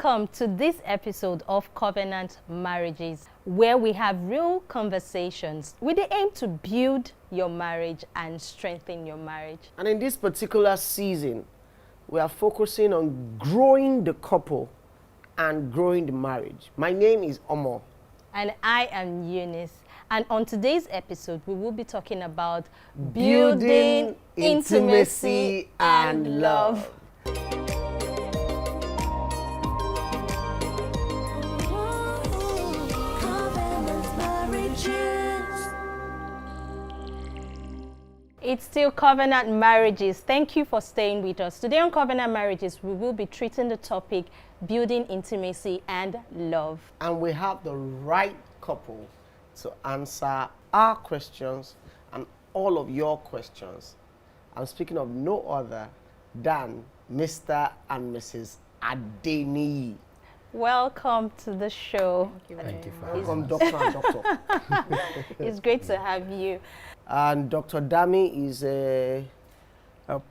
Welcome to this episode of Covenant Marriages, where we have real conversations with the aim to build your marriage and strengthen your marriage. And in this particular season, we are focusing on growing the couple and growing the marriage. My name is Omo. And I am Eunice. And on today's episode, we will be talking about building intimacy and love. It's still Covenant Marriages. Thank you for staying with us. Today on Covenant Marriages, we will be treating the topic building intimacy and love. And we have the right couple to answer our questions and all of your questions. I'm speaking of no other than Mr. and Mrs. Adeniyis. Welcome to the show. Thank you for Welcome, doctor and doctor. It's great to have you. And Dr. Dami is a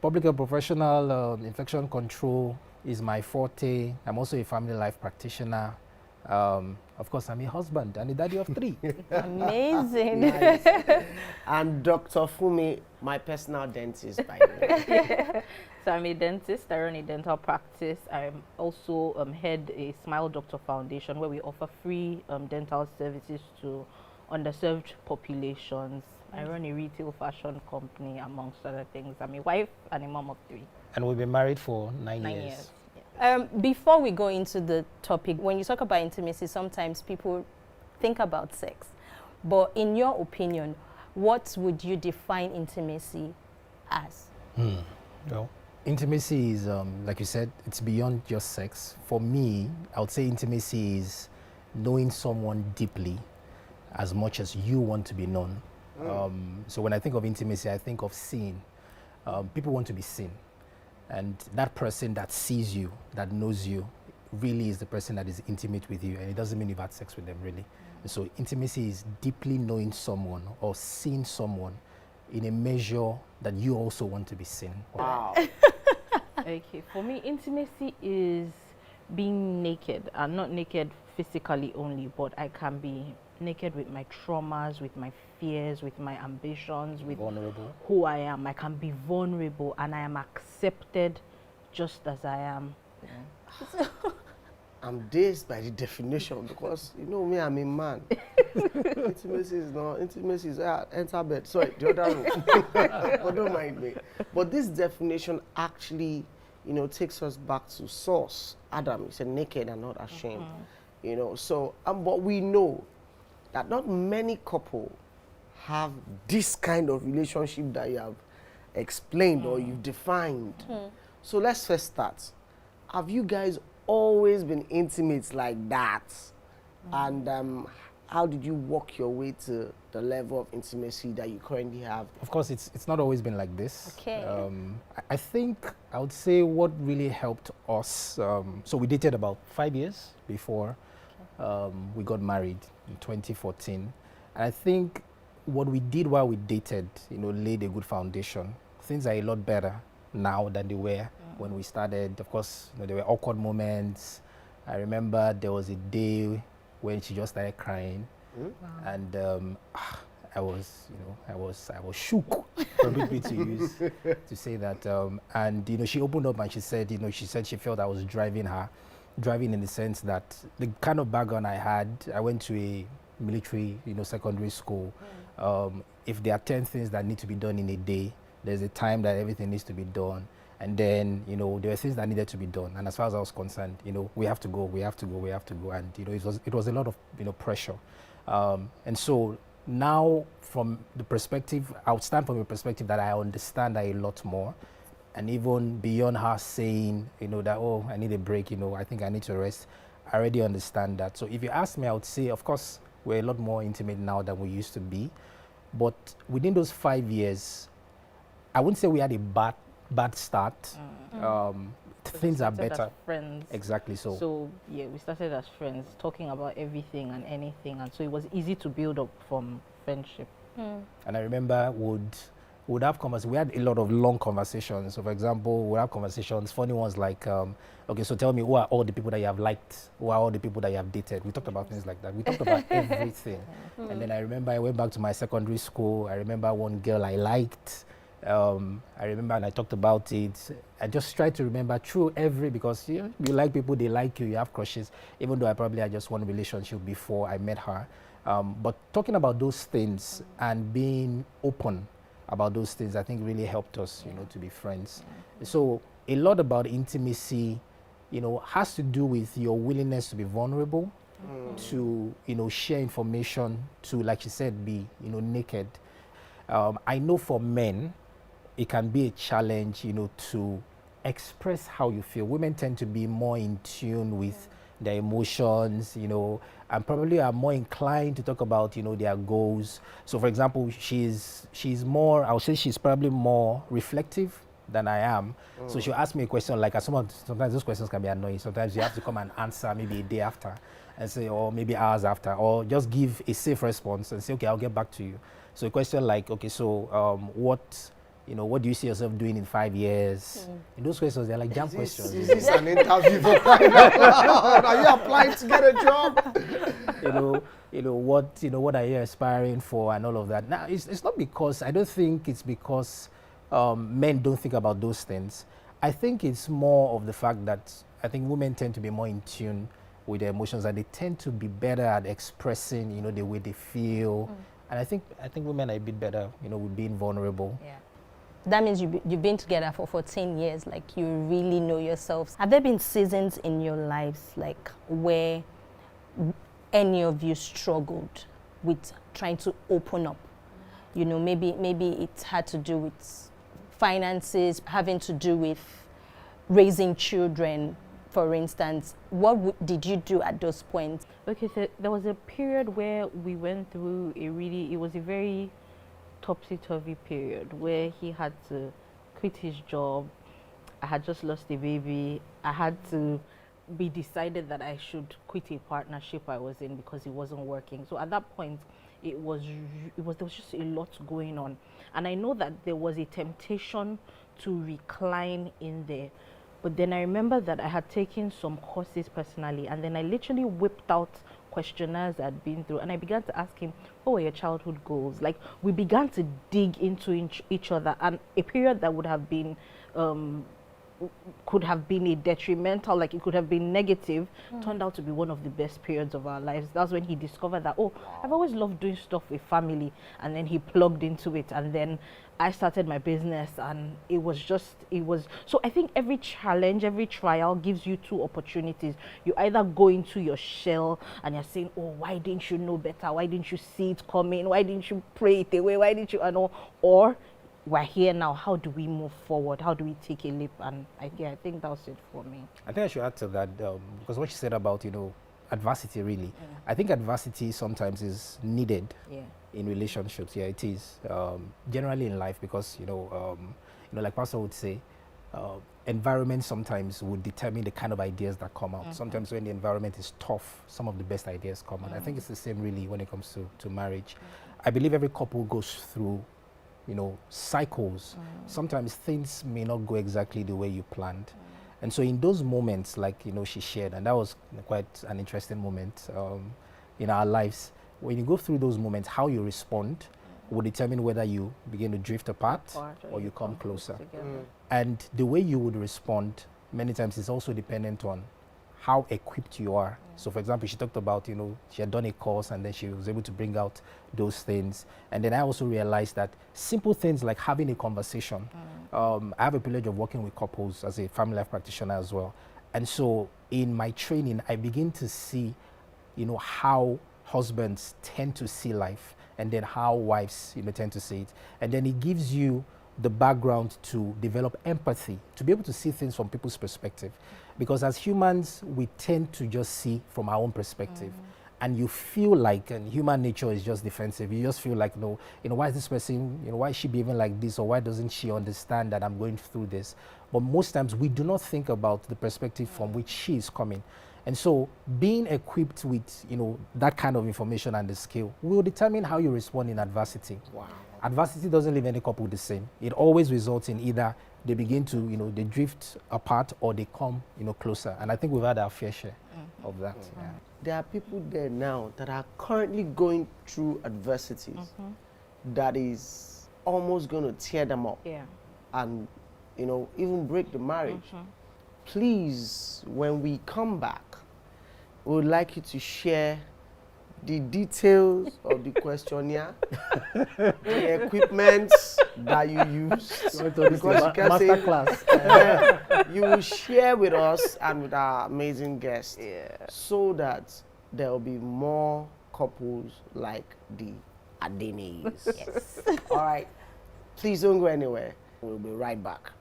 public health professional. Infection control is my forte. I'm also a family life practitioner. Of course, I'm a husband and a daddy of 3. Amazing. Nice. And Dr. Fumi, my personal dentist, by the way. So I'm a dentist. I run a dental practice. I'm also head a Smile Doctor Foundation, where we offer free dental services to underserved populations. I run a retail fashion company, amongst other things. I'm a wife and a mom of 3. And we've been married for 9 years. 9 years. Yeah. Before we go into the topic, when you talk about intimacy, sometimes people think about sex. But in your opinion, what would you define intimacy as? Well, intimacy is, like you said, it's beyond just sex. For me, I would say intimacy is knowing someone deeply as much as you want to be known. So when I think of intimacy, I think of seeing. People want to be seen. And that person that sees you, that knows you, really is the person that is intimate with you. And it doesn't mean you've had sex with them, really. So intimacy is deeply knowing someone or seeing someone in a measure that you also want to be seen. Wow. Okay, for me, intimacy is being naked, and not naked physically only, but I can be naked with my traumas, with my fears, with my ambitions, with Vulnerable. who I am. I can be vulnerable and I am accepted just as I am. I'm dazed by the definition because you know me, I'm a man. Intimacy is enter bed. Sorry, the other room. But don't mind me. But this definition actually, takes us back to source. Adam, he said naked and not ashamed. So but we know that not many couples have this kind of relationship that you have explained or you've defined. So let's first start. Have you guys always been intimate like that? And how did you work your way to the level of intimacy that you currently have? Of course, it's not always been like this. Okay. I think I would say what really helped us, so we dated about 5 years before we got married in 2014. And I think what we did while we dated, laid a good foundation. Things are a lot better now than they were when we started. Of course, there were awkward moments. I remember there was a day when she just started crying, and I was shook, probably to use to say that. And she opened up and she said she felt I was driving in the sense that the kind of background I had, I went to a military, secondary school. If there are 10 things that need to be done in a day, there's a time that everything needs to be done. And then, there were things that needed to be done. And as far as I was concerned, we have to go. And, it was a lot of, pressure. And so now from the perspective, I would stand from a perspective that I understand that a lot more. And even beyond her saying, that, oh, I need a break, I think I need to rest, I already understand that. So if you ask me, I would say, of course, we're a lot more intimate now than we used to be. But within those 5 years, I wouldn't say we had a bad start. Things are better. As friends. Exactly so. So yeah, we started as friends, talking about everything and anything, and so it was easy to build up from friendship. And I remember would have we had a lot of long conversations. So for example, we'd have conversations, funny ones like, okay, so tell me, who are all the people that you have liked? Who are all the people that you have dated? We talked about things like that. We talked about everything. And then I remember I went back to my secondary school. I remember one girl I liked. I remember, and I talked about it. I just tried to remember through because you like people, they like you, you have crushes, even though I probably had just one relationship before I met her. But talking about those things and being open about those things, I think really helped us, to be friends. So a lot about intimacy, has to do with your willingness to be vulnerable, to, share information, to, like you said, be, naked. I know for men, it can be a challenge, to express how you feel. Women tend to be more in tune with their emotions, and probably are more inclined to talk about, their goals. So, for example, she's more, I would say she's probably more reflective than I am. So she'll ask me a question like, sometimes those questions can be annoying. Sometimes you have to come and answer maybe a day after and say, or maybe hours after, or just give a safe response and say, okay, I'll get back to you. So a question like, okay, so what do you see yourself doing in 5 years? And those questions, they're like jam questions. Is this an interview for crying out loud? Are you applying to get a job? What are you aspiring for and all of that. Now, it's not because, I don't think it's because men don't think about those things. I think it's more of the fact that I think women tend to be more in tune with their emotions, and they tend to be better at expressing, the way they feel. And I think women are a bit better, with being vulnerable. Yeah. That means you've been together for 14 years, like you really know yourselves. Have there been seasons in your lives, like where any of you struggled with trying to open up? Maybe it had to do with finances, having to do with raising children, for instance. What did you do at those points? Okay, so there was a period where we went through it was a very topsy-turvy period where he had to quit his job. I had just lost a baby. I had to be decided that I should quit a partnership I was in because it wasn't working. So at that point, there was just a lot going on. And I know that there was a temptation to recline in there. But then I remember that I had taken some courses personally, and then I literally whipped out questionnaires I'd been through, and I began to ask him, what were your childhood goals? Like, we began to dig into each other, and a period that would have been could have been a detrimental, like it could have been negative, turned out to be one of the best periods of our lives. That's when he discovered that, I've always loved doing stuff with family, and then he plugged into it, and then I started my business, and so I think every challenge, every trial gives you two opportunities. You either go into your shell and you're saying, why didn't you know better? Why didn't you see it coming? Why didn't you pray it away? Why didn't you, or we're here now, how do we move forward? How do we take a leap? And I think that was it for me. I think I should add to that, because what you said about, adversity, really. I think adversity sometimes is needed in relationships. Yeah, it is. Generally in life, because, like Pastor would say, environment sometimes would determine the kind of ideas that come out. Sometimes when the environment is tough, some of the best ideas come out. I think it's the same really when it comes to marriage. I believe every couple goes through cycles. Sometimes things may not go exactly the way you planned. And so in those moments, like, she shared, and that was quite an interesting moment in our lives. When you go through those moments, how you respond will determine whether you begin to drift apart or you come closer. And the way you would respond many times is also dependent on how equipped you are. So for example, she talked about, she had done a course and then she was able to bring out those things. And then I also realized that simple things like having a conversation. I have a privilege of working with couples as a family life practitioner as well. And so in my training, I begin to see, how husbands tend to see life, and then how wives, tend to see it. And then it gives you the background to develop empathy, to be able to see things from people's perspective. Because as humans, we tend to just see from our own perspective. And you feel like, and human nature is just defensive. You just feel like, no, why is this person, why is she behaving like this? Or why doesn't she understand that I'm going through this? But most times we do not think about the perspective from which she is coming. And so being equipped with, that kind of information and the skill will determine how you respond in adversity. Wow. Adversity doesn't leave any couple the same. It always results in either they begin to, they drift apart or they come, closer. And I think we've had our fair share of that. Yeah. There are people there now that are currently going through adversities that is almost going to tear them up and, even break the marriage. Please, when we come back, we would like you to share the details of the questionnaire, the equipment that you used, because you can say you will share with us and with our amazing guests, so that there will be more couples like the Adeniyis. Yes. All right, please don't go anywhere. We'll be right back.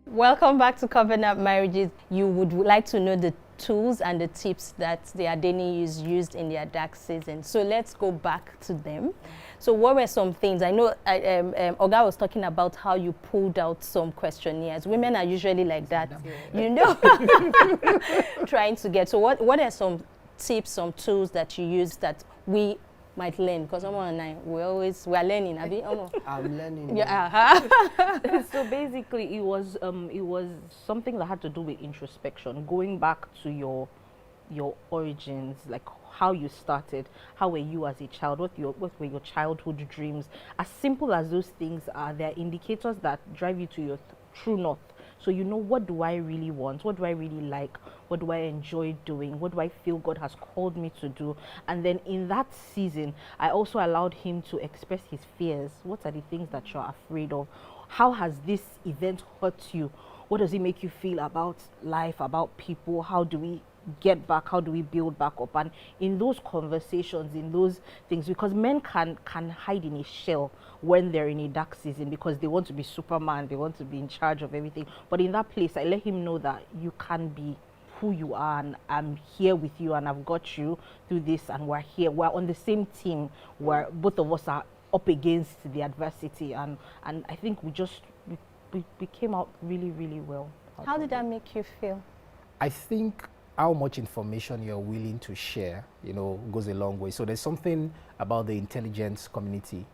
Welcome back to Covenant Marriages. You would like to know the tools and the tips that the Adeniyis used in their dark season. So let's go back to them. So what were some things? I know Oga was talking about how you pulled out some questionnaires. Women are usually like that, trying to get. So what are some tips, some tools that you use that we might learn? Because Omo and I, we're learning. Abi, Omo. I'm learning. Yeah. So basically, it was something that had to do with introspection, going back to your origins, like how you started, how were you as a child, what were your childhood dreams. As simple as those things are, they're indicators that drive you to your true north. So what do I really want? What do I really like? What do I enjoy doing? What do I feel God has called me to do? And then in that season, I also allowed him to express his fears. What are the things that you're afraid of? How has this event hurt you? What does it make you feel about life, about people? How do we get back? How do we build back up? And in those conversations, in those things, because men can hide in a shell when they're in a dark season because they want to be Superman, they want to be in charge of everything. But in that place, I let him know that you can be who you are, and I'm here with you, and I've got you through this, and we're here. We're on the same team where both of us are up against the adversity, and I think we came out really, really well. How did that make you feel? I think how much information you're willing to share, goes a long way. So there's something about the intelligence community.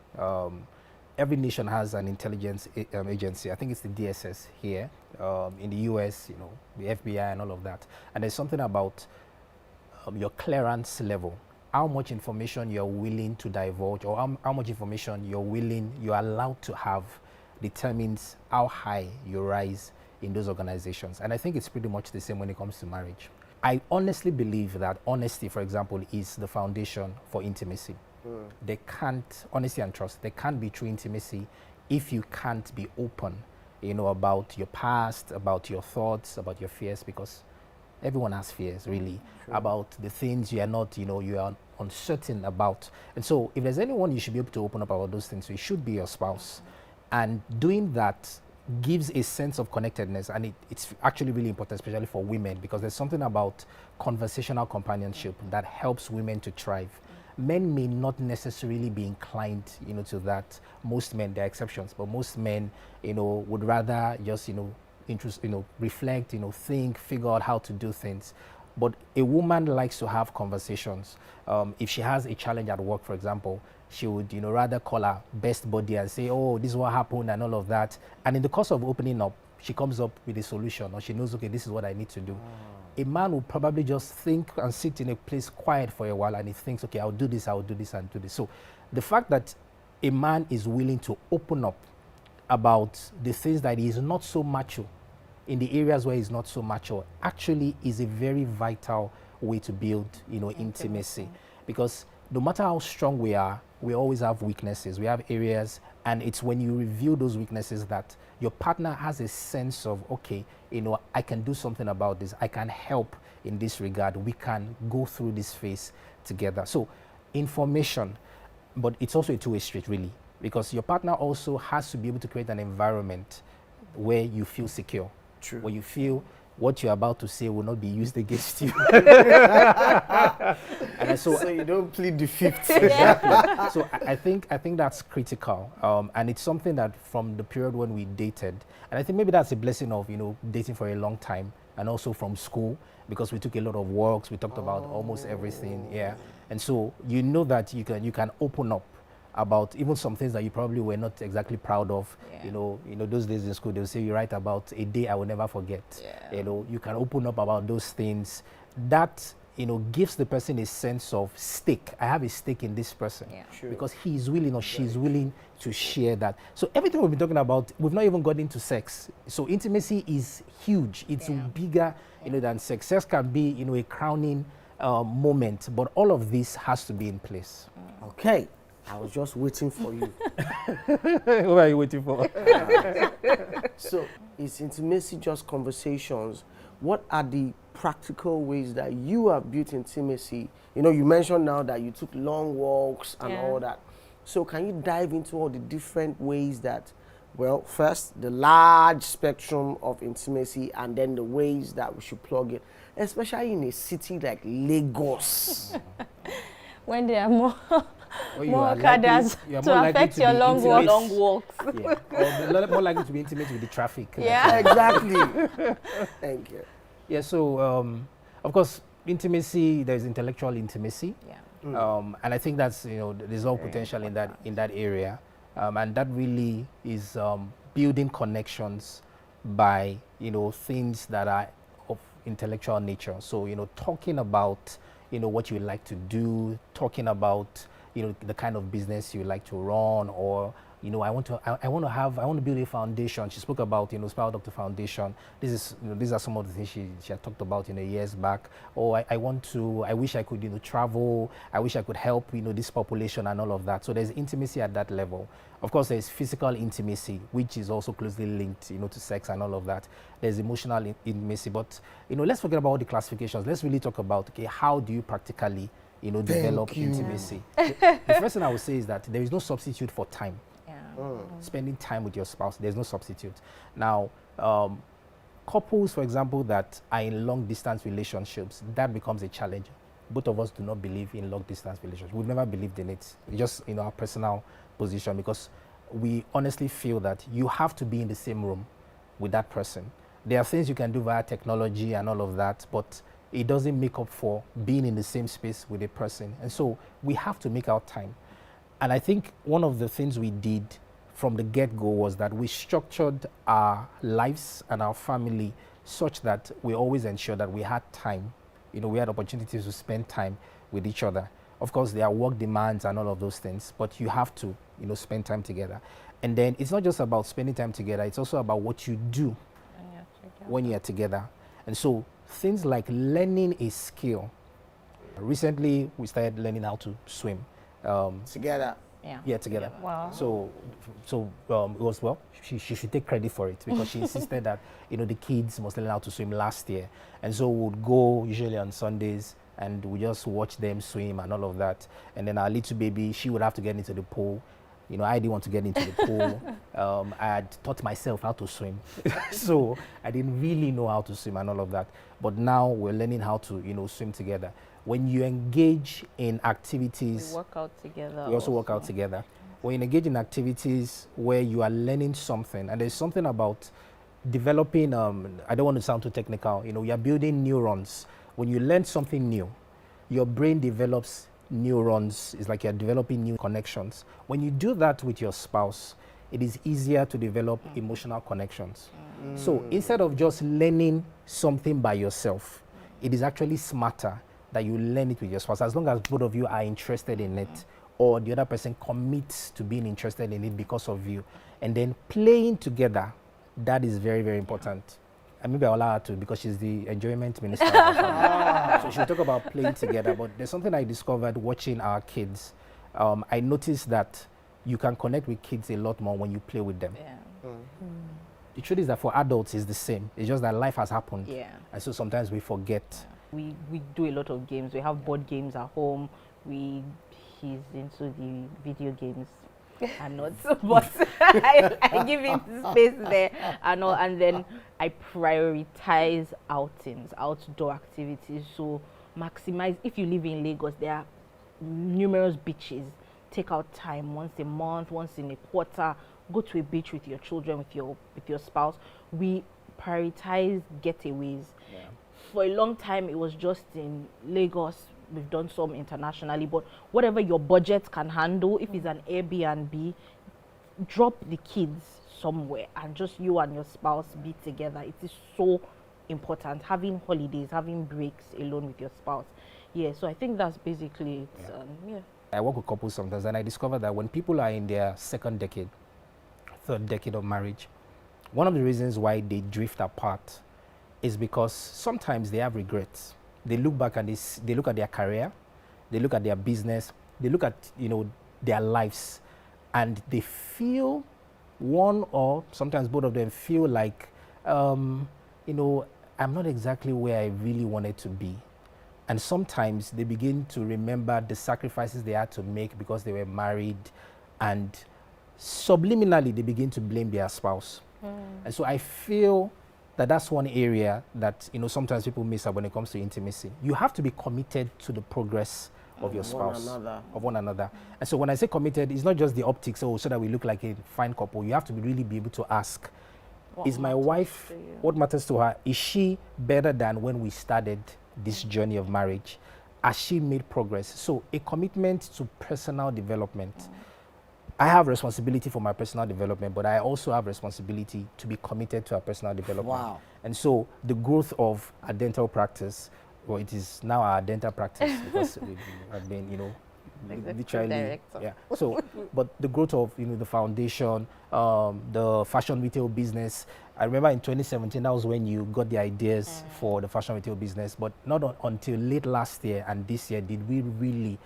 Every nation has an intelligence agency. I think it's the DSS here. In the US, the FBI and all of that. And there's something about your clearance level, how much information you're willing to divulge, or how much information you're allowed to have determines how high you rise in those organizations. And I think it's pretty much the same when it comes to marriage. I honestly believe that honesty, for example, is the foundation for intimacy. They can't, honesty and trust, there can't be true intimacy if you can't be open, about your past, about your thoughts, about your fears, because everyone has fears, really, about the things you are not, you are uncertain about. And so if there's anyone you should be able to open up about those things, it should be your spouse. And doing that gives a sense of connectedness, and it's actually really important, especially for women, because there's something about conversational companionship that helps women to thrive. Men may not necessarily be inclined, to that. Most men, there are exceptions, but most men, would rather just, reflect, think, figure out how to do things. But a woman likes to have conversations. If she has a challenge at work, for example, she would, rather call her best buddy and say, oh, this is what happened and all of that. And in the course of opening up, she comes up with a solution, or she knows, okay, this is what I need to do. A man will probably just think and sit in a place quiet for a while, and he thinks, okay, I'll do this, and do this. So the fact that a man is willing to open up about the things that he is not so macho, in the areas where he's not so macho, actually is a very vital way to build, intimacy. Because no matter how strong we are, we always have weaknesses. We have areas, and it's when you reveal those weaknesses that your partner has a sense of, okay, I can do something about this. I can help in this regard. We can go through this phase together. So information, but it's also a two-way street, really, because your partner also has to be able to create an environment where you feel secure, where you feel what you're about to say will not be used against you. And So you don't plead the fifth. exactly. So I think that's critical, and it's something that from the period when we dated, and I think maybe that's a blessing of dating for a long time, and also from school, because we took a lot of walks, we talked about almost everything, yeah. And so that you can open up about even some things that you probably were not exactly proud of. Yeah. Those days in school, they'll say you write about a day I will never forget. Yeah. You can open up about those things. That gives the person a sense of stake. I have a stake in this person. Yeah. Sure. Because he is willing or she is willing to share that. So everything we've been talking about, we've not even got into sex. So intimacy is huge. It's Yeah. bigger, than sex. Sex can be, a crowning moment, but all of this has to be in place. Okay. I was just waiting for you. What are you waiting for? So, is intimacy just conversations? What are the practical ways that you have built intimacy? You mentioned now that you took long walks and Yeah. all that. So, can you dive into all the different ways that, well, first, the large spectrum of intimacy, and then the ways that we should plug it, especially in a city like Lagos? When there are more Or you more are likely- okadas you are to more likely affect to your be long intimate- walks. Long walks. Yeah. Or more likely to be intimate with the traffic. Yeah. Exactly. Thank you. Yeah, so of course, intimacy, there's intellectual intimacy. Yeah. And I think that's, there's all potential in that area. And that really is building connections by, things that are of intellectual nature. So, talking about, what you like to do, talking about, the kind of business you like to run, or, I want to build a foundation. She spoke about, Smile Doctor Foundation. These are some of the things she had talked about, years back. Or I wish I could, travel. I wish I could help, this population and all of that. So there's intimacy at that level. Of course, there's physical intimacy, which is also closely linked, to sex and all of that. There's emotional intimacy, but, let's forget about all the classifications. Let's really talk about, okay, how do you practically, develop you. intimacy? The first thing I would say is that there is no substitute for time. Yeah. Spending time with your spouse, there's no substitute. Now, couples, for example, that are in long distance relationships, that becomes a challenge. Both of us do not believe in long distance relationships. We've never believed in it, just our personal position, because we honestly feel that you have to be in the same room with that person. There are things you can do via technology and all of that, but it doesn't make up for being in the same space with a person. And so we have to make our time. And I think one of the things we did from the get-go was that we structured our lives and our family such that we always ensured that we had time. We had opportunities to spend time with each other. Of course, there are work demands and all of those things, but you have to, spend time together. And then it's not just about spending time together, it's also about what you do when you're together. And so things like learning a skill. Recently, we started learning how to swim. Together. Yeah, together. Wow. So it was, she should take credit for it, because she insisted that, the kids must learn how to swim last year. And so we would go usually on Sundays and we just watch them swim and all of that. And then our little baby, she would have to get into the pool. I didn't want to get into the pool. I had taught myself how to swim. So I didn't really know how to swim and all of that. But now we're learning how to, swim together. When you engage in activities, We work out together. we also work out together. When you engage in activities where you are learning something, and there's something about developing, I don't want to sound too technical, you're building neurons. When you learn something new, your brain develops neurons. It's like you're developing new connections. When you do that with your spouse, it is easier to develop emotional connections. So instead of just learning something by yourself, it is actually smarter that you learn it with your spouse, as long as both of you are interested in it, or the other person commits to being interested in it because of you. And then playing together, that is very, very important. And maybe I'll allow her to, because she's the enjoyment minister of our family. So she'll talk about playing together. But there's something I discovered watching our kids. I noticed that you can connect with kids a lot more when you play with them. Yeah. The truth is that for adults, it's the same. It's just that life has happened. Yeah. And so sometimes we forget. We do a lot of games. We have board games at home. He's into the video games. and not, but I give it space there and all, and then I prioritize outings, outdoor activities. So maximize. If you live in Lagos, there are numerous beaches. Take out time once a month, once in a quarter. Go to a beach with your children, with your spouse. We prioritize getaways. Yeah. For a long time, it was just in Lagos. We've done some internationally, but whatever your budget can handle, if it's an Airbnb, drop the kids somewhere and just you and your spouse be together. It is so important. Having holidays, having breaks alone with your spouse. Yeah, so I think that's basically it. Yeah. I work with couples sometimes, and I discover that when people are in their second decade, third decade of marriage, one of the reasons why they drift apart is because sometimes they have regrets. They look back and they look at their career, they look at their business, they look at, their lives, and they feel, one or sometimes both of them feel like, I'm not exactly where I really wanted to be. And sometimes they begin to remember the sacrifices they had to make because they were married, and subliminally they begin to blame their spouse. And so I feel that that's one area that sometimes people miss out when it comes to intimacy. You have to be committed to the progress of your spouse, of one another. And so when I say committed, it's not just the optics, so that we look like a fine couple. You have to really be able to ask, is my wife, what matters to her? Is she better than when we started this journey of marriage? Has she made progress? So a commitment to personal development. I have responsibility for my personal development, but I also have responsibility to be committed to our personal development. Wow. And so the growth of our dental practice, well, it is now our dental practice because we have been, literally, yeah. So, but the growth of, the foundation, the fashion retail business. I remember in 2017, that was when you got the ideas for the fashion retail business, but not until late last year and this year did we really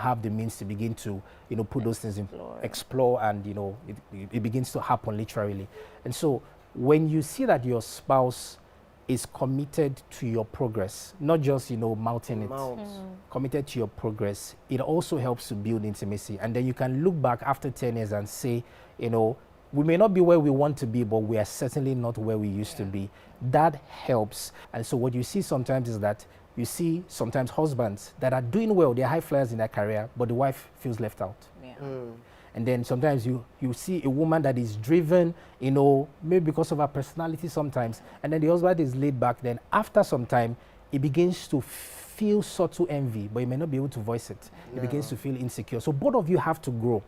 have the means to begin to, put those things in, explore, and, it begins to happen literally. And so when you see that your spouse is committed to your progress, not just, mounting it, committed to your progress, it also helps to build intimacy. And then you can look back after 10 years and say, we may not be where we want to be, but we are certainly not where we used to be. That helps. And so what you see sometimes is that you see sometimes husbands that are doing well, they're high flyers in their career, but the wife feels left out. Yeah. And then sometimes you see a woman that is driven, maybe because of her personality sometimes, and then the husband is laid back. Then after some time, he begins to feel subtle envy, but he may not be able to voice it. He begins to feel insecure. So both of you have to grow.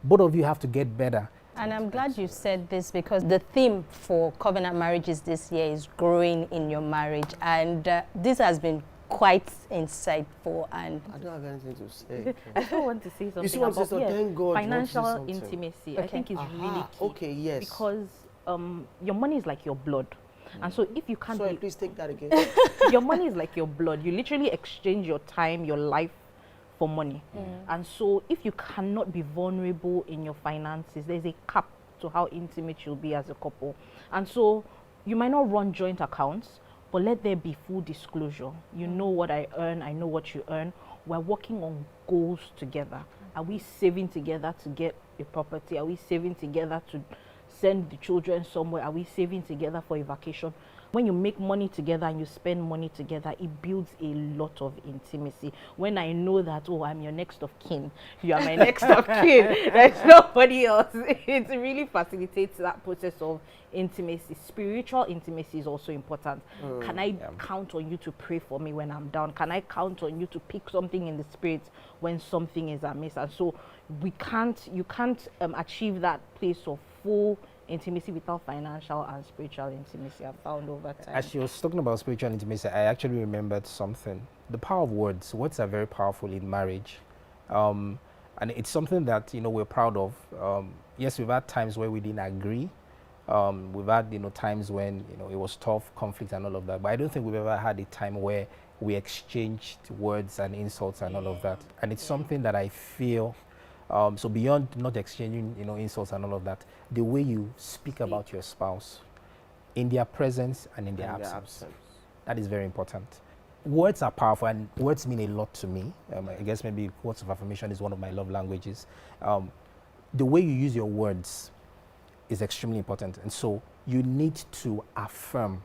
Both of you have to get better. And I'm glad you said this, because the theme for Covenant Marriages this year is growing in your marriage. And this has been quite insightful. And I don't have anything to say. I still want to say something You want to about say, thank God, financial intimacy. I think is really key. Okay, yes. Because your money is like your blood. And so if you can't Sorry, please take that again. your money is like your blood. You literally exchange your time, your life for money. And so if you cannot be vulnerable in your finances, there's a cap to how intimate you'll be as a couple. And so you might not run joint accounts, but let there be full disclosure. You know what I earn, I know what you earn. We're working on goals together. Are we saving together to get a property? Are we saving together to send the children somewhere? Are we saving together for a vacation? When you make money together and you spend money together, it builds a lot of intimacy. When I know that, I'm your next of kin, you are my next of kin, there's nobody else. It really facilitates that process of intimacy. Spiritual intimacy is also important. Can I count on you to pray for me when I'm down? Can I count on you to pick something in the spirit when something is amiss? And so you can't achieve that place of full intimacy without financial and spiritual intimacy, I've found over time. As she was talking about spiritual intimacy, I actually remembered something. The power of words. Words are very powerful in marriage. And it's something that, we're proud of. Yes, we've had times where we didn't agree. We've had, times when, it was tough, conflict and all of that. But I don't think we've ever had a time where we exchanged words and insults and all of that. And it's something that I feel, so beyond not exchanging, insults and all of that, the way you speak about your spouse in their presence and in their absence, that is very important. Words are powerful, and words mean a lot to me. I guess maybe words of affirmation is one of my love languages. the way you use your words is extremely important. And so you need to affirm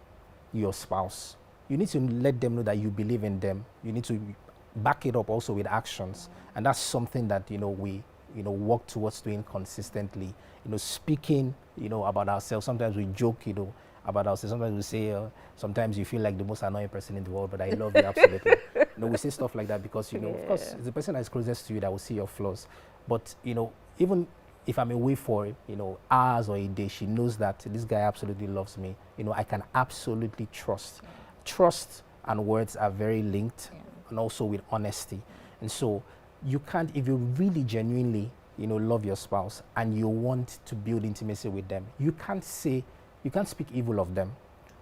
your spouse. You need to let them know that you believe in them. You need to back it up also with actions. And that's something that, we, work towards doing consistently. Speaking, about ourselves. Sometimes we joke, about ourselves. Sometimes we say, sometimes you feel like the most annoying person in the world, but I love you absolutely. We say stuff like that because, of course, it's the person that's closest to you that will see your flaws. But, even if I'm away for, hours or a day, she knows that this guy absolutely loves me. I can absolutely trust. Trust and words are very linked, and also with honesty. And so you can't, if you really genuinely, love your spouse and you want to build intimacy with them, you can't speak evil of them.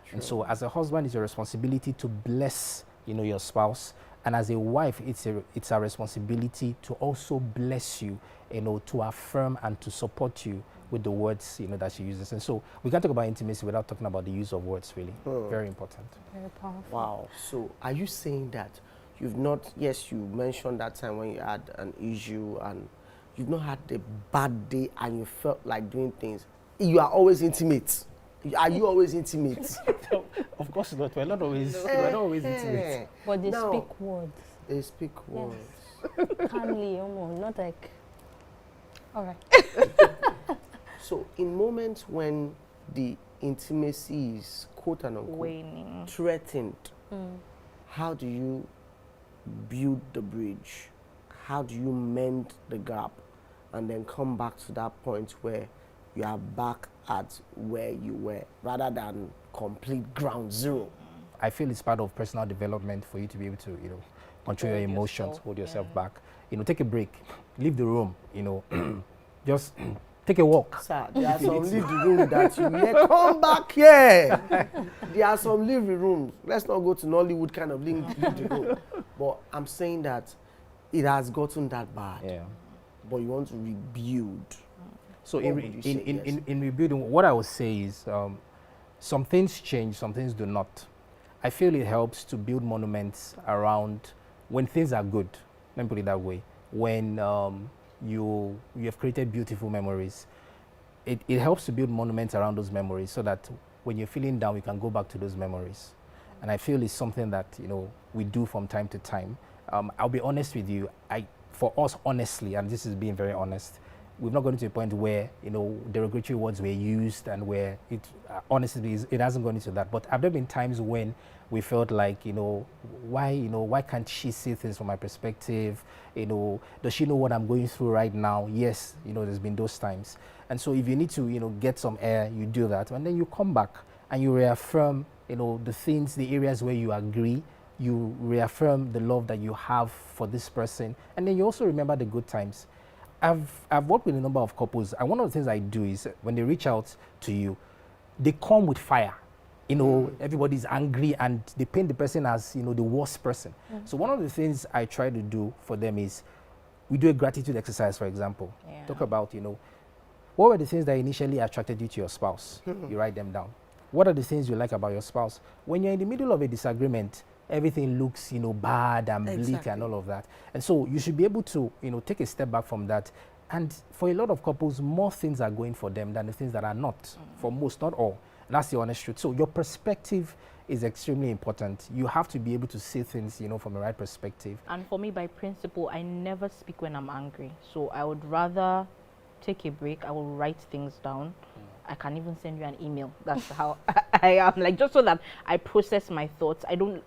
True. And so as a husband, it's your responsibility to bless, your spouse. And as a wife, it's a responsibility to also bless you, to affirm and to support you with the words, that she uses. And so we can't talk about intimacy without talking about the use of words, really. Very important. Very powerful. Wow. So are you saying that you've not, yes, you mentioned that time when you had an issue and you've not had a bad day and you felt like doing things. You are always intimate. Are you always intimate? Of course not. We're not always intimate. But they Now, speak words. They speak words. Calmly, not like, all right. So in moments when the intimacy is quote unquote Waning. threatened, how do you build the bridge? How do you mend the gap and then come back to that point where you are back at where you were rather than complete ground zero? I feel it's part of personal development for you to be able to, control your emotions, hold yourself back. Take a break, leave the room, just take a walk. Sir, there are some leave the room that you hear, come back here. There are some leave the rooms. Let's not go to Nollywood kind of leave the room. But I'm saying that it has gotten that bad. Yeah. But you want to rebuild. So What would you say? Yes. in rebuilding, what I would say is some things change, some things do not. I feel it helps to build monuments around when things are good. Let me put it that way. When you have created beautiful memories, it helps to build monuments around those memories so that when you're feeling down, you can go back to those memories. And I feel it's something that we do from time to time. I'll be honest with you. For us, honestly, and this is being very honest, we've not gotten to a point where derogatory words were used and where honestly it hasn't gone into that. But have there been times when we felt like why can't she see things from my perspective? Does she know what I'm going through right now? Yes, there's been those times. And so if you need to get some air, you do that, and then you come back and you reaffirm the things, the areas where you agree. You reaffirm the love that you have for this person, and then you also remember the good times. I've worked with a number of couples, and one of the things I do is when they reach out to you, they come with fire. Everybody's angry and they paint the person as the worst person. So one of the things I try to do for them is we do a gratitude exercise, for example. Talk about what were the things that initially attracted you to your spouse. You write them down. What are the things you like about your spouse? When you're in the middle of a disagreement, everything looks, bad and bleak and all of that. And so you should be able to, take a step back from that. And for a lot of couples, more things are going for them than the things that are not. For most, not all. And that's the honest truth. So your perspective is extremely important. You have to be able to see things, from the right perspective. And for me, by principle, I never speak when I'm angry. So I would rather take a break. I will write things down. I can even send you an email. That's how I am, like, just so that I process my thoughts. I don't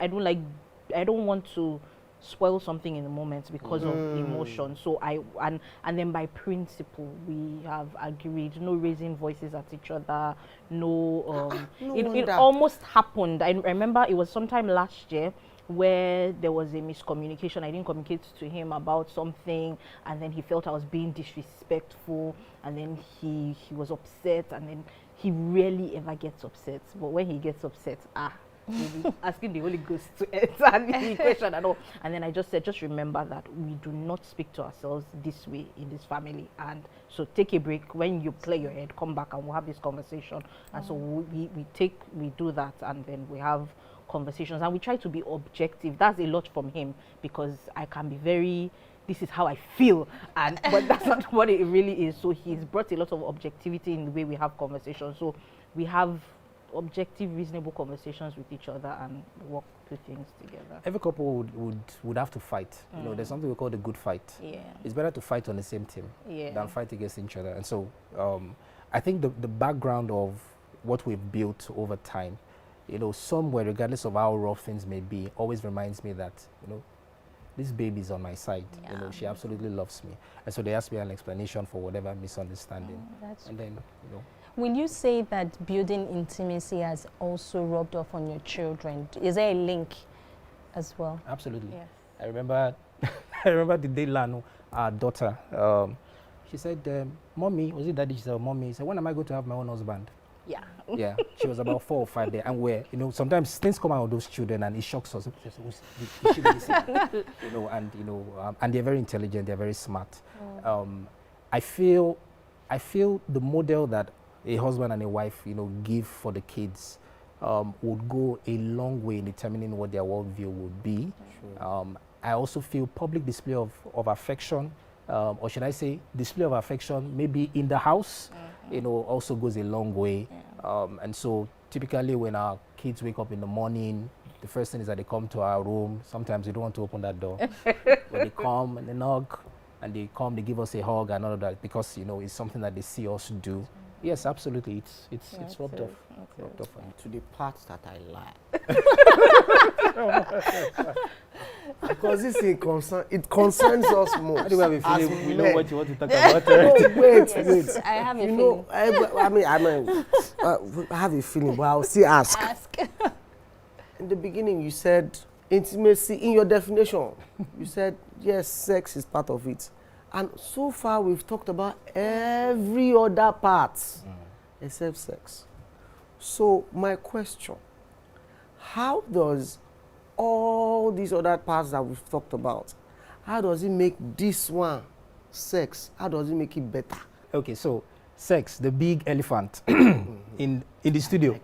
want to spoil something in the moment because of emotion. So and then by principle we have agreed no raising voices at each other. It almost happened. I remember it was sometime last year where there was a miscommunication. I didn't communicate to him about something, and then he felt I was being disrespectful, and then he was upset, and then he rarely ever gets upset. But when he gets upset, maybe asking the Holy Ghost to answer the question and all. And then I just said, just remember that we do not speak to ourselves this way in this family. And so take a break. When you clear your head, come back and we'll have this conversation. And so we do that, and then we have conversations, and we try to be objective. That's a lot from him, because I can be very this is how I feel, but that's not what it really is. So he's brought a lot of objectivity in the way we have conversations. So we have objective, reasonable conversations with each other and work through things together. Every couple would have to fight. You know, there's something we call the good fight. Yeah. It's better to fight on the same team Yeah. than fight against each other. And so I think the background of what we've built over time, you know, somewhere, regardless of how rough things may be, always reminds me that, you know, this baby's on my side. You know, she absolutely loves me. And so there has to be an explanation for whatever misunderstanding. And then, you know. When you say that building intimacy has also rubbed off on your children, is there a link as well? Absolutely. Yes. I remember I remember the day Lano, our daughter, she said, Mommy, was it daddy? She said, Mommy, she said, when am I going to have my own husband? Yeah. Yeah, she was about 4 or 5 there, and you know, sometimes things come out of those children and it shocks us. You know, and you know, and they're very intelligent, they're very smart. I feel the model that a husband and a wife, you know, give for the kids would go a long way in determining what their worldview would be. Sure. I also feel public display of affection, or should I say display of affection, maybe in the house, you know, also goes a long way. And so typically when our kids wake up in the morning, the first thing is that they come to our room. Sometimes we don't want to open that door. When they come and they knock, and they come, they give us a hug and all of that, because, you know, it's something that they see us do. Yes, absolutely. It's rubbed off. Rubbed off. To the parts that I like. Because this thing concerns us most. Anyway, we know what you want to talk about. No, wait. I have a You feeling. know, I have a feeling, but I'll still ask. In the beginning, you said intimacy, in your definition, you said, yes, sex is part of it. And so far, we've talked about every other part except sex. So my question, how does all these other parts that we've talked about, how does it make this one, sex, how does it make it better? Okay, so sex, the big elephant in the studio.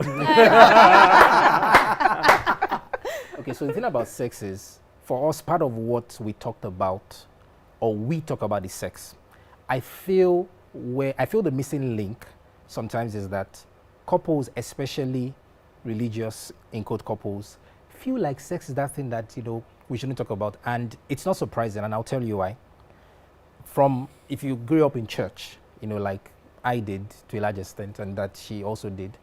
Okay, so the thing about sex is, for us, part of what we talked about, or we talk about, is sex. I feel the missing link sometimes is that couples, especially religious, in quote, couples, feel like sex is that thing that, you know, we shouldn't talk about. And it's not surprising, and I'll tell you why. If you grew up in church, you know, like I did to a large extent, and that she also did,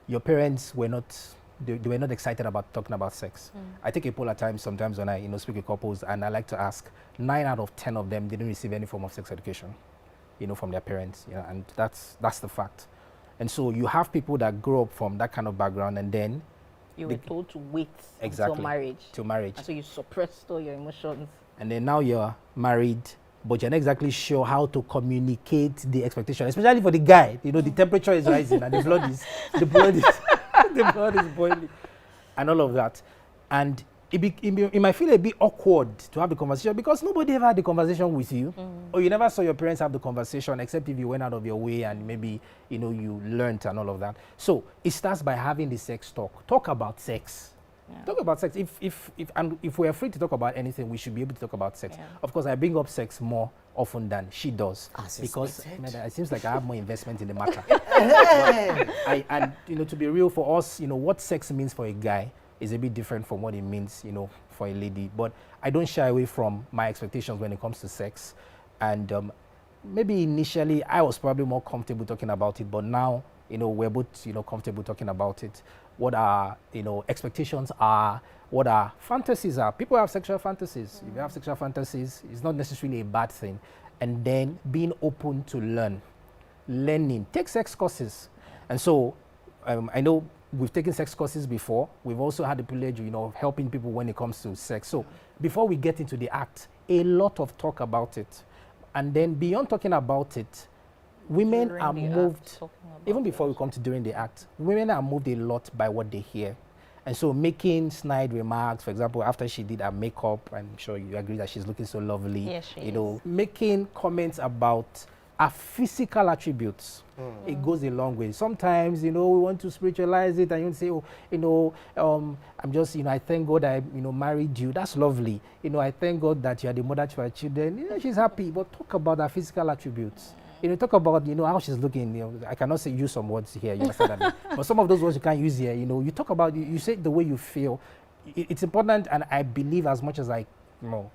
your parents were not, they were not excited about talking about sex. I take a poll at times, sometimes when I, you know, speak with couples, and I like to ask, 9 out of 10 of them didn't receive any form of sex education, you know, from their parents, you know, and that's the fact. And so you have people that grow up from that kind of background, and then You were told to wait exactly, until marriage. Till marriage. And so you suppressed all your emotions. And then now you're married, but you're not exactly sure how to communicate the expectation, especially for the guy. You know, the temperature is rising and the blood is boiling, and all of that. And it might feel a bit awkward to have the conversation, because nobody ever had the conversation with you, or you never saw your parents have the conversation, except if you went out of your way and maybe, you know, you learned and all of that. So it starts by having the sex talk. Talk about sex. Yeah. Talk about sex. If we're free to talk about anything, we should be able to talk about sex. Yeah. Of course, I bring up sex more often than she does, because it seems like I have more investment in the matter. And you know, to be real, for us, you know, what sex means for a guy is a bit different from what it means, you know, for a lady. But I don't shy away from my expectations when it comes to sex. And maybe initially I was probably more comfortable talking about it, but now, you know, we're both, you know, comfortable talking about it. What our, you know, expectations are, what our fantasies are. People have sexual fantasies. If you have sexual fantasies, it's not necessarily a bad thing. And then being open to learning. Take sex courses. And so I know we've taken sex courses before. We've also had the privilege, you know, of helping people when it comes to sex. So before we get into the act, a lot of talk about it. And then beyond talking about it, women are moved, even before we come to during the act, women are moved a lot by what they hear. And so making snide remarks, for example, after she did her makeup, I'm sure you agree that she's looking so lovely. Yes, she is. Know, making comments about our physical attributes, it goes a long way. Sometimes, we want to spiritualize it, and you say, I'm just, I thank God I, married you. That's lovely. I thank God that you are the mother to our children. She's happy, but talk about our physical attributes. Talk about, how she's looking. I cannot say use some words here, you understand that? But some of those words you can't use here. You talk about, you say the way you feel. It's important, and I believe as much as I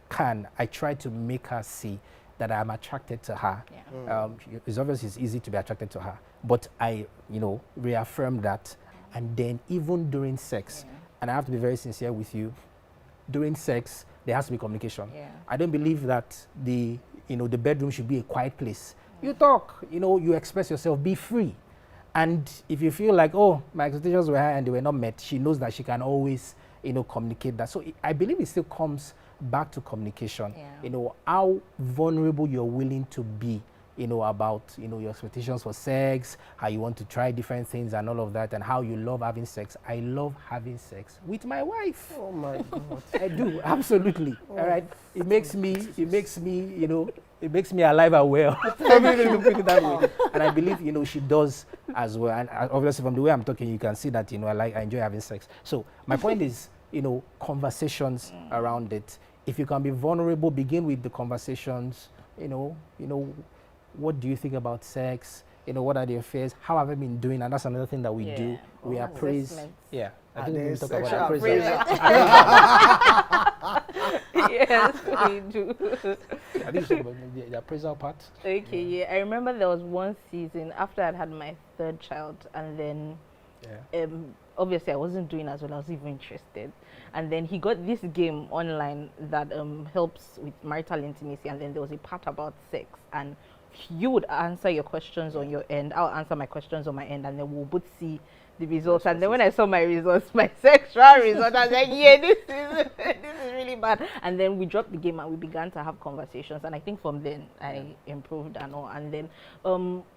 can, I try to make her see that I'm attracted to her. Yeah. It's obvious it's easy to be attracted to her, but I, reaffirm that. And then even during sex, and I have to be very sincere with you, during sex, there has to be communication. Yeah. I don't believe that the bedroom should be a quiet place. You talk, you express yourself, be free. And if you feel like, oh, my expectations were high and they were not met, she knows that she can always, communicate that. So I believe it still comes back to communication. Yeah. How vulnerable you're willing to be, about, your expectations for sex, how you want to try different things and all of that, and how you love having sex. I love having sex with my wife. Oh my God. I do, absolutely. All right. It makes me, it makes me alive and well. And I believe, she does as well. And obviously from the way I'm talking, you can see that, I enjoy having sex. So my point is, conversations around it. If you can be vulnerable, begin with the conversations, what do you think about sex? What are the affairs? How have I been doing? And that's another thing that we do. We appraise. Yeah. I think we talk about appraisal. Yes, we do. I think you talk about the appraisal part. Okay, yeah. I remember there was one season after I'd had my third child, and then obviously I wasn't doing as well. I was even interested. And then he got this game online that helps with marital intimacy, and then there was a part about sex, and you would answer your questions on your end, I'll answer my questions on my end, and then we'll both see the results. And then when I saw my results, my sexual results, I was like, yeah, this is really bad. And then we dropped the game and we began to have conversations, and I think from then I improved and all. And then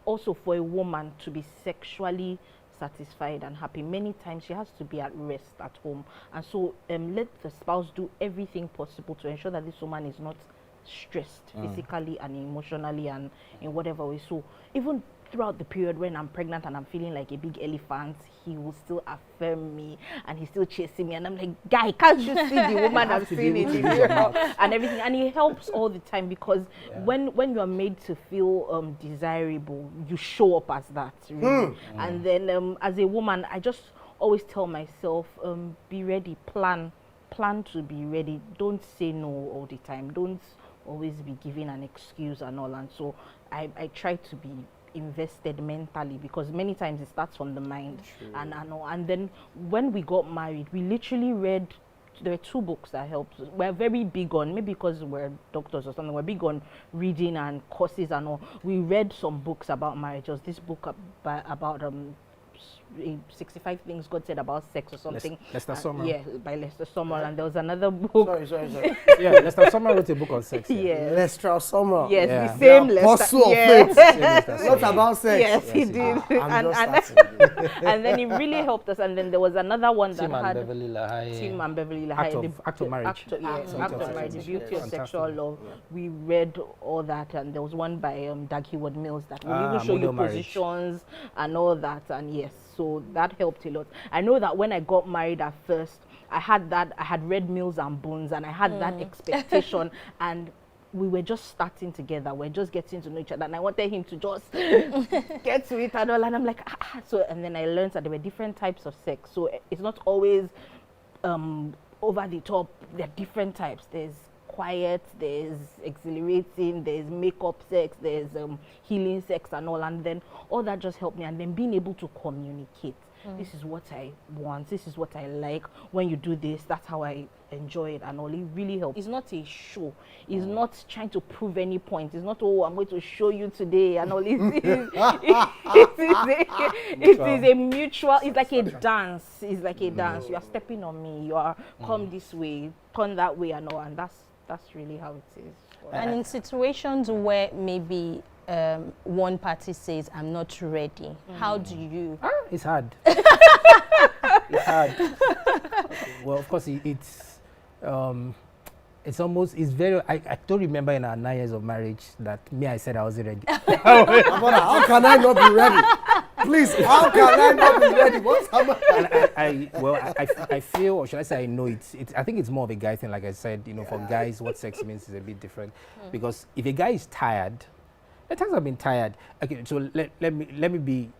also for a woman to be sexually satisfied and happy, many times she has to be at rest at home, and so let the spouse do everything possible to ensure that this woman is not stressed physically and emotionally and in whatever way. So even throughout the period when I'm pregnant and I'm feeling like a big elephant, he will still affirm me and he's still chasing me, and I'm like, guy, can't you see the woman I'm seeing in the mirror and everything? And he helps all the time, because when you're made to feel desirable, you show up as that, really. And then as a woman, I just always tell myself, be ready, plan to be ready. Don't say no all the time. Don't always be giving an excuse and all. And so I try to be invested mentally, because many times it starts from the mind. And then when we got married, we literally read, there were 2 books that helped. We're very big on, maybe because we're doctors or something, we're big on reading and courses and all. We read some books about marriage. There was this book about 65 things God said about sex or something. Lester Summer. Yeah, by Lester Summer. And there was another book. Sorry. Yeah, Lester Summer wrote a book on sex. Yeah. Lester Summer. Yes, Yeah. the same The Lester. apostle of faith. Not about sex. Yes, he did. I'm just starting. And then it really helped us. And then there was another one that Tim and had Beverly LaHaye. Tim and Beverly Act LaHaye. of Marriage. Act of Marriage, the beauty of Fantastic. sexual love. We read all that, and there was one by Dag Heward-Mills that will even show you Model Marriage. positions and all that. And yes, so that helped a lot. I know that when I got married at first, I had read Mills and Bones, and I had that expectation, and we were just starting together. We're just getting to know each other, and I wanted him to just get to it and all. And I'm like, So, and then I learned that there were different types of sex. So it's not always over the top. There are different types. There's quiet, there's exhilarating, there's makeup sex, there's healing sex and all. And then all that just helped me. And then being able to communicate. This is what I want. This is what I like. When you do this, that's how I enjoy it and all. It really helps. It's not a show. It's not trying to prove any point. It's not, oh, I'm going to show you today and all. It is a mutual. It's like a dance. It's like a dance. You are stepping on me. You are come this way, turn that way and all. And that's really how it is. And in situations where maybe one party says, I'm not ready, how do you? It's hard. It's hard. Well, of course, it's it's almost, it's very, I don't remember in our 9 years of marriage that I said I wasn't ready. How can I not be ready? Please, how can I not be ready? What's happening? I feel, or should I say I know I think it's more of a guy thing, like I said, for guys, what sex means is a bit different. Because if a guy is tired, at times I've been tired. Okay, so let me be,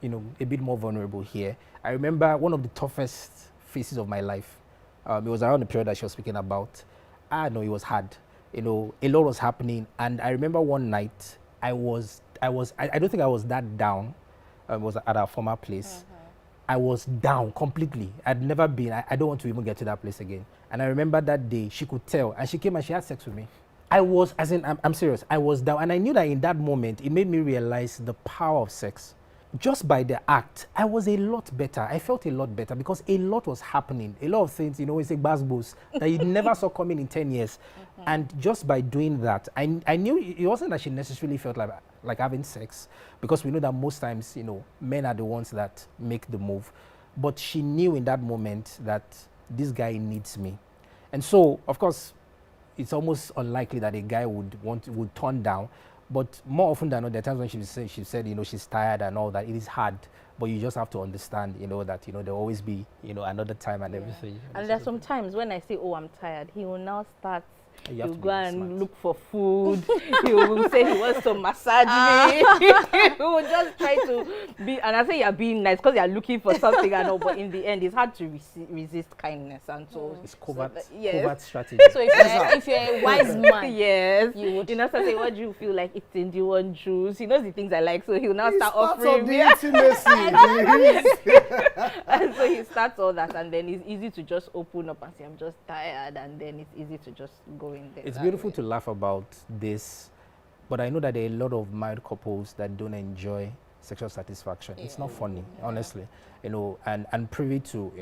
a bit more vulnerable here. I remember one of the toughest phases of my life. It was around the period that she was speaking about. I know it was hard. A lot was happening, and I remember one night I don't think I was that down. It was at our former place. I was down completely. I'd never been. I don't want to even get to that place again. And I remember that day she could tell, and she came and she had sex with me. I was, as in, I'm serious. I was down, and I knew that in that moment it made me realize the power of sex. Just by the act, I was a lot better. I felt a lot better because a lot was happening. A lot of things, it's a bass that you never saw coming in 10 years. And just by doing that, I knew it wasn't that she necessarily felt like having sex, because we know that most times, men are the ones that make the move. But she knew in that moment that this guy needs me. And so, of course, it's almost unlikely that a guy would turn down. But more often than not, there are times when she said, she's tired and all that. It is hard, but you just have to understand, that, there'll always be, another time and everything. And there's some times when I say, oh, I'm tired, he will now start, he'll go and smart. look for food. He will say he wants to massage me. He will just try to be, and I say you're being nice because you're looking for something and all, but in the end, it's hard to resist kindness. And so it's covert, yes. covert strategy. So if you're a wise man, yes, you would. start saying, what do you feel like eating? Do you want juice? He knows the things I like, so he'll now start Part offering of me. the intimacy. And so he starts all that, and then it's easy to just open up and say, I'm just tired, and then it's easy to just go in there. It's beautiful to laugh about this, but I know that there are a lot of married couples that don't enjoy sexual satisfaction. It's not funny, honestly, and privy to,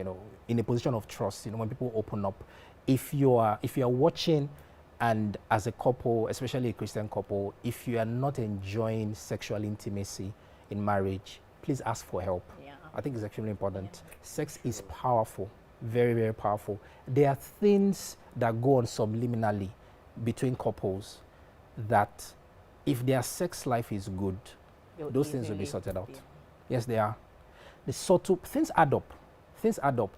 in a position of trust, when people open up. If you are watching, and as a couple, especially a Christian couple, if you are not enjoying sexual intimacy in marriage, please ask for help. Yeah. I think it's extremely important. Sex is powerful, very, very powerful. There are things that go on subliminally between couples that, if their sex life is good, those things will be sorted out. Yeah. Yes, they are. The subtle things add up. Things add up.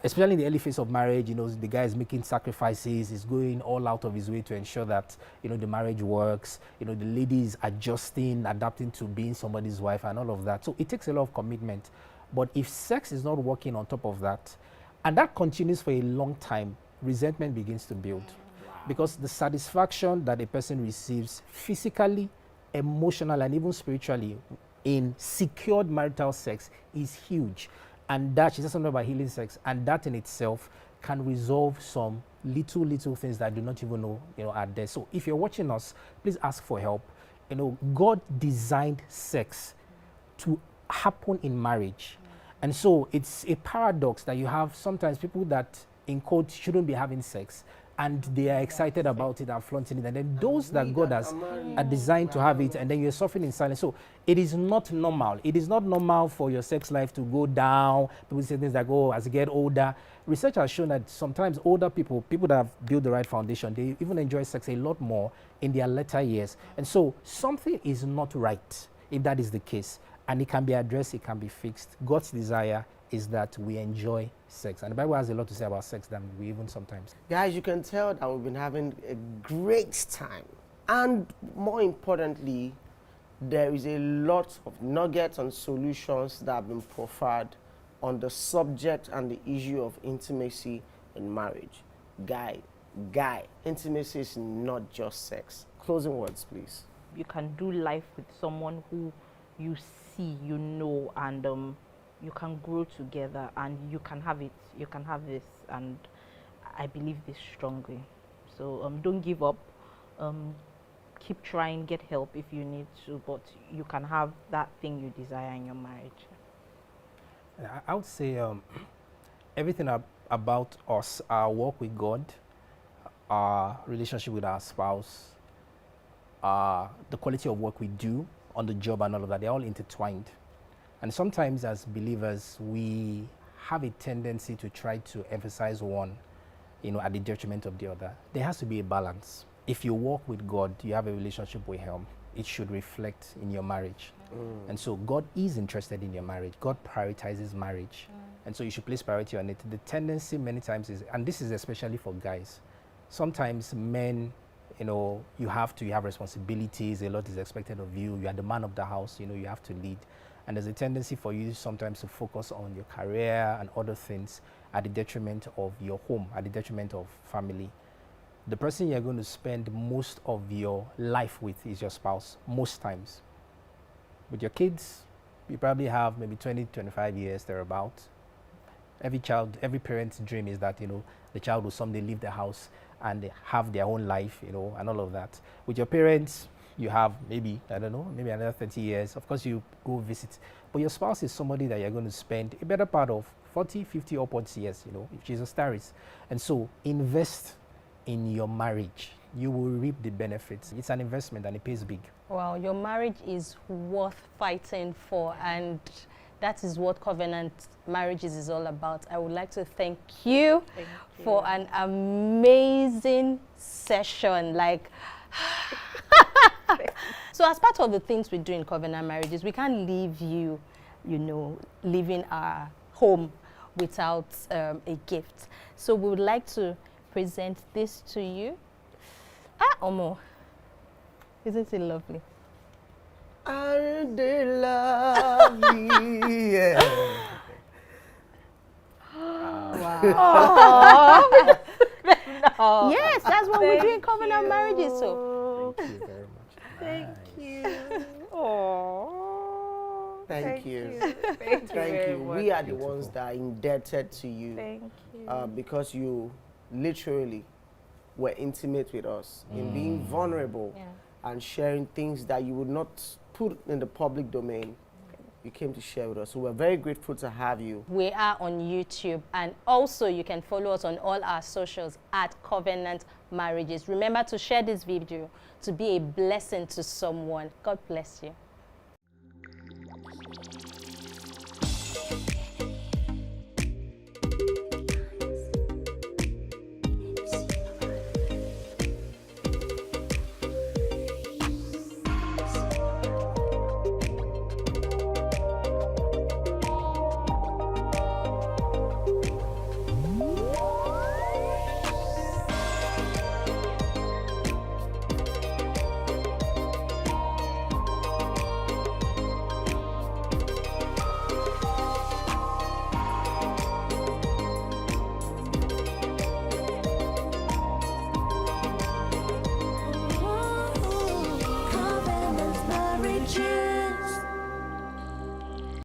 Especially in the early phase of marriage, the guy is making sacrifices, is going all out of his way to ensure that, the marriage works. The lady is adjusting, adapting to being somebody's wife and all of that. So it takes a lot of commitment. But if sex is not working on top of that, and that continues for a long time, resentment begins to build. Because the satisfaction that a person receives physically, emotionally, and even spiritually in secured marital sex is huge. And that, she said something about healing sex, and that in itself can resolve some little things that I do not even know, are there. So if you're watching us, please ask for help. God designed sex to happen in marriage. And so it's a paradox that you have sometimes people that, in quote, shouldn't be having sex, and they are excited about it and flaunting it. And then those that God has are designed to have it, and then you're suffering in silence. So it is not normal. It is not normal for your sex life to go down. People say things like, oh, as you get older. Research has shown that sometimes older people that have built the right foundation, they even enjoy sex a lot more in their later years. And so something is not right if that is the case. And it can be addressed, it can be fixed. God's desire is that we enjoy sex. And the Bible has a lot to say about sex than we even sometimes. Guys, you can tell that we've been having a great time. And more importantly, there is a lot of nuggets and solutions that have been proffered on the subject and the issue of intimacy in marriage. Guy, intimacy is not just sex. Closing words, please. You can do life with someone who you see, and you can grow together, and you can have it. You can have this, and I believe this strongly. So don't give up. Keep trying. Get help if you need to, but you can have that thing you desire in your marriage. I would say everything about us, our work with God, our relationship with our spouse, the quality of work we do on the job and all of that, they're all intertwined. And sometimes as believers, we have a tendency to try to emphasize one, at the detriment of the other. There has to be a balance. If you walk with God, you have a relationship with Him, it should reflect in your marriage. And so God is interested in your marriage. God prioritizes marriage. And so you should place priority on it. The tendency many times is, and this is especially for guys, sometimes men, you have responsibilities, a lot is expected of you, you are the man of the house, you have to lead. And there's a tendency for you sometimes to focus on your career and other things at the detriment of your home, at the detriment of family. The person you're going to spend most of your life with is your spouse, most times. With your kids, you probably have maybe 20, 25 years thereabout. Every parent's dream is that, the child will someday leave the house and they have their own life, and all of that. With your parents, you have maybe another 30 years. Of course, you go visit. But your spouse is somebody that you're going to spend a better part of 40, 50 upwards years, if Jesus tarries. And so invest in your marriage. You will reap the benefits. It's an investment and it pays big. Well, your marriage is worth fighting for, and that is what covenant marriages is all about. I would like to thank you for an amazing session. So as part of the things we do in covenant marriages, we can't leave you, leaving our home without a gift. So we would like to present this to you. Omo, isn't it lovely? Aren't they lovely? Yeah. Wow. Yes, that's what we do in covenant marriages. So Thank you very much. Thank Nice. you. Oh. Thank you. Thank you. Thank very you. much. We are the Beautiful. ones that are indebted to you Thank you. because you literally were intimate with us in being vulnerable and sharing things that you would not put in the public domain. You came to share with us. So we're very grateful to have you. we are on YouTube, and also you can follow us on all our socials at Covenant Marriages. Remember to share this video to be a blessing to someone. God bless you.